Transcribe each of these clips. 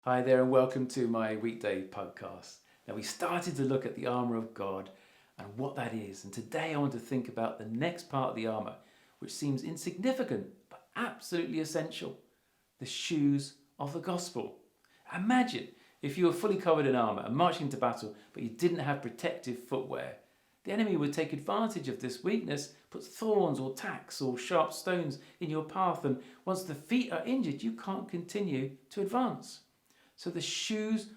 Hi there, and welcome to my weekday podcast. Now, we started to look at the armour of God and what that is, and today I want to think about the next part of the armour, which seems insignificant but absolutely essential: the shoes of the gospel. Imagine if you were fully covered in armour and marching to battle, but you didn't have protective footwear. The enemy would take advantage of this weakness, put thorns or tacks or sharp stones in your path, and once the feet are injured, you can't continue to advance. So the shoes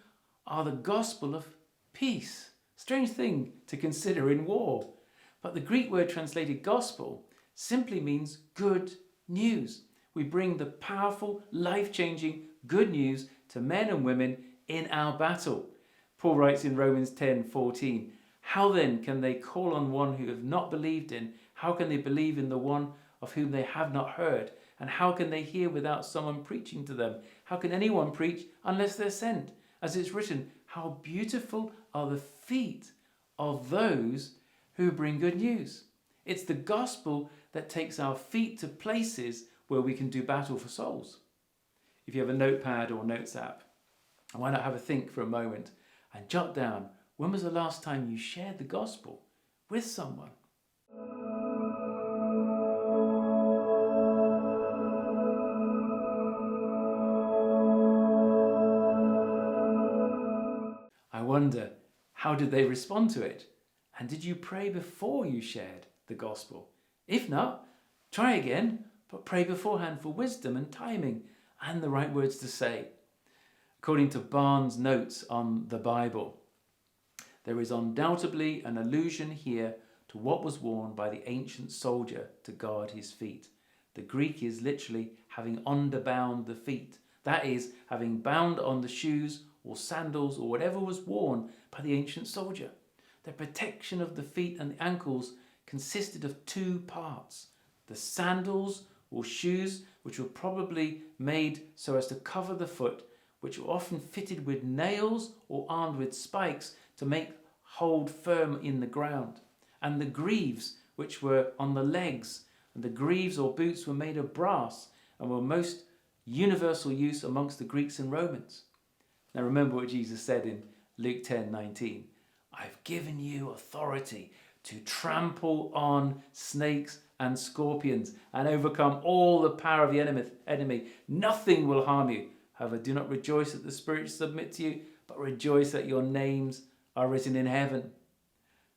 are the gospel of peace. Strange thing to consider in war. But the Greek word translated gospel simply means good news. We bring the powerful, life-changing good news to men and women in our battle. Paul writes in Romans 10:14, "How then can they call on one who have not believed in? How can they believe in the one of whom they have not heard? And how can they hear without someone preaching to them? How can anyone preach unless they're sent? As it's written, how beautiful are the feet of those who bring good news." It's the gospel that takes our feet to places where we can do battle for souls. If you have a notepad or notes app, why not have a think for a moment and jot down, when was the last time you shared the gospel with someone? I wonder, how did they respond to it? And did you pray before you shared the gospel? If not, try again, but pray beforehand for wisdom and timing and the right words to say. According to Barnes' notes on the Bible, there is undoubtedly an allusion here to what was worn by the ancient soldier to guard his feet. The Greek is literally having underbound the feet. That is, having bound on the shoes or sandals or whatever was worn by the ancient soldier. The protection of the feet and the ankles consisted of two parts: the sandals or shoes, which were probably made so as to cover the foot, which were often fitted with nails or armed with spikes to make hold firm in the ground, and the greaves, which were on the legs. And the greaves or boots were made of brass and were most universal use amongst the Greeks and Romans. Now remember what Jesus said in Luke 10:19. "I've given you authority to trample on snakes and scorpions and overcome all the power of the enemy. Nothing will harm you. However, do not rejoice that the spirits submit to you, but rejoice that your names are written in heaven."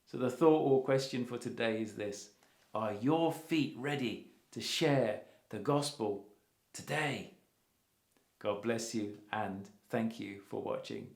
So the thought or question for today is this: are your feet ready to share the gospel today? God bless you, and thank you for watching.